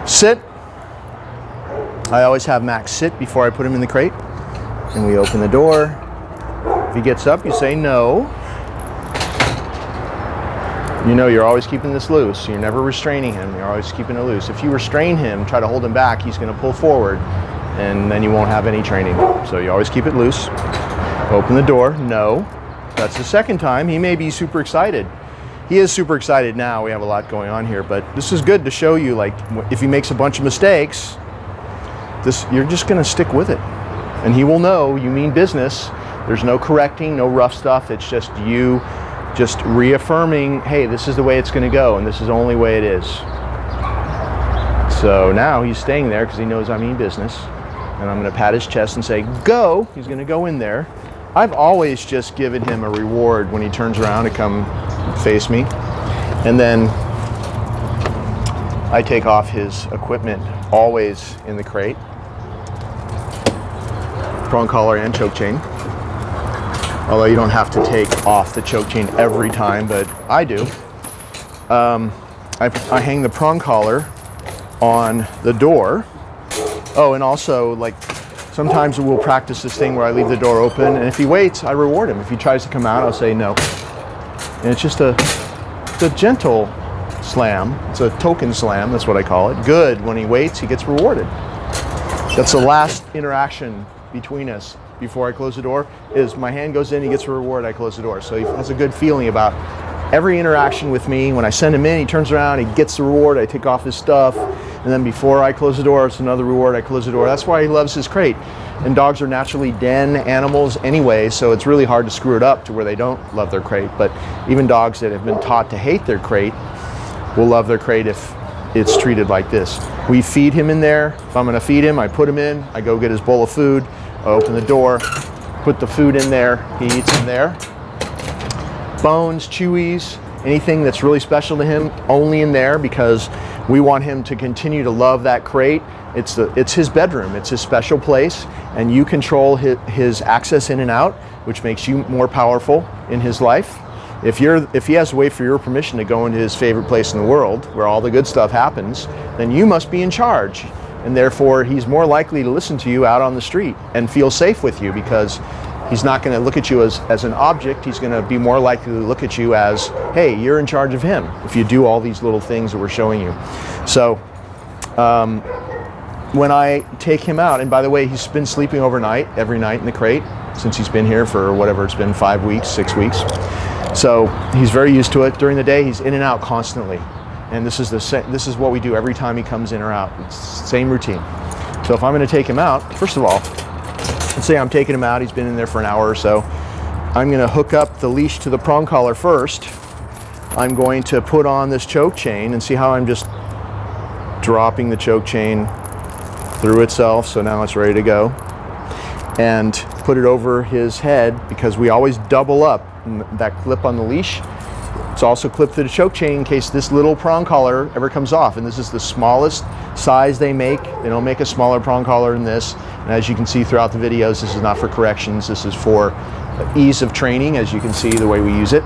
Sit. I always have Max sit before I put him in the crate. And we open the door. If he gets up, you say no. You know you're always keeping this loose. You're never restraining him. You're always keeping it loose. If you restrain him, try to hold him back, he's going to pull forward, and then you won't have any training. So you always keep it loose. Open the door. No. That's the second time. He may be super excited. He is super excited now. We have a lot going on here, but this is good to show you, like, if he makes a bunch of mistakes, you're just going to stick with it. And he will know you mean business. There's no correcting, no rough stuff. It's just you just reaffirming, hey, this is the way it's going to go, and this is the only way it is. So now he's staying there because he knows I mean business. And I'm going to pat his chest and say, go. He's going to go in there. I've always just given him a reward when he turns around to come face me. And then I take off his equipment, always in the crate. Prong collar and choke chain. Although you don't have to take off the choke chain every time, but I do. I hang the prong collar on the door. Oh, and also, like, sometimes we'll practice this thing where I leave the door open, and if he waits, I reward him. If he tries to come out, I'll say no. And it's just a gentle slam. It's a token slam, that's what I call it. Good. When he waits, he gets rewarded. That's the last interaction between us before I close the door, is my hand goes in, he gets a reward, I close the door. So he has a good feeling about every interaction with me. When I send him in, he turns around, he gets the reward, I take off his stuff, and then before I close the door, it's another reward, I close the door. That's why he loves his crate. And dogs are naturally den animals anyway, so it's really hard to screw it up to where they don't love their crate. But even dogs that have been taught to hate their crate will love their crate if it's treated like this. We feed him in there. If I'm going to feed him, I put him in, I go get his bowl of food, I open the door, put the food in there, he eats in there. Bones, chewies, anything that's really special to him, only in there, because we want him to continue to love that crate. It's his bedroom, it's his special place, and you control his access in and out, which makes you more powerful in his life. If he has to wait for your permission to go into his favorite place in the world, where all the good stuff happens, then you must be in charge. And therefore, he's more likely to listen to you out on the street and feel safe with you, because he's not going to look at you as an object. He's going to be more likely to look at you as, hey, you're in charge of him, if you do all these little things that we're showing you. So when I take him out, and by the way, he's been sleeping overnight, every night in the crate, since he's been here for whatever it's been, 5 weeks, 6 weeks. So he's very used to it. During the day, he's in and out constantly. And this is what we do every time he comes in or out. It's the same routine. So if I'm going to take him out, first of all, let's say I'm taking him out, he's been in there for an hour or so. I'm going to hook up the leash to the prong collar first. I'm going to put on this choke chain, and see how I'm just dropping the choke chain through itself, so now it's ready to go. And put it over his head, because we always double up that clip on the leash. It's also clipped to the choke chain in case this little prong collar ever comes off. And this is the smallest size they make. They don't make a smaller prong collar than this. And as you can see throughout the videos, this is not for corrections. This is for ease of training, as you can see the way we use it.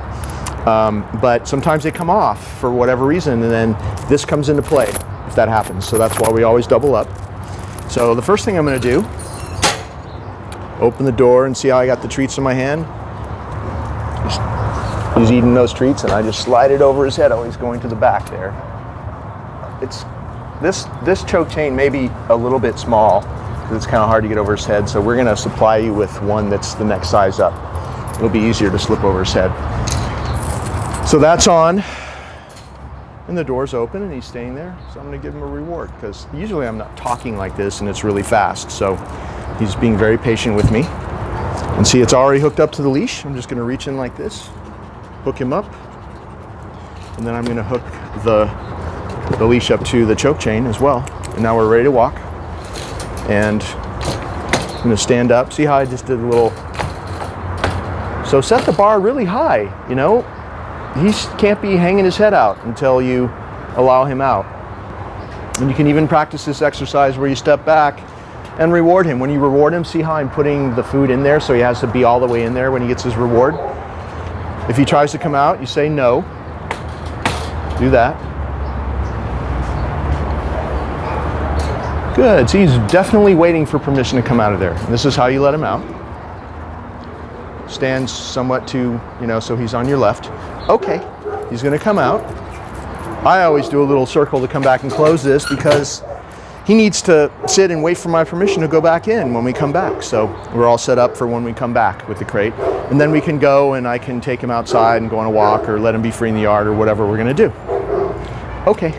But sometimes they come off for whatever reason, and then this comes into play if that happens. So that's why we always double up. So the first thing I'm going to do, open the door and see how I got the treats in my hand. He's eating those treats, and I just slide it over his head. Oh, he's going to the back there. This choke chain may be a little bit small, because it's kind of hard to get over his head. So we're going to supply you with one that's the next size up. It'll be easier to slip over his head. So that's on, and the door's open, and he's staying there. So I'm going to give him a reward, because usually I'm not talking like this, and it's really fast. So he's being very patient with me. And see, it's already hooked up to the leash. I'm just going to reach in like this, hook him up, and then I'm going to hook the leash up to the choke chain as well. And now we're ready to walk. And I'm going to stand up. See how I just did a little. So set the bar really high, you know. He can't be hanging his head out until you allow him out. And you can even practice this exercise where you step back and reward him. When you reward him, see how I'm putting the food in there, so he has to be all the way in there when he gets his reward. If he tries to come out, you say no. Do that. Good. So he's definitely waiting for permission to come out of there. And this is how you let him out. Stand somewhat to, so he's on your left. Okay, he's going to come out. I always do a little circle to come back and close this because he needs to sit and wait for my permission to go back in when we come back. So we're all set up for when we come back with the crate. And then we can go and I can take him outside and go on a walk or let him be free in the yard or whatever we're going to do. Okay.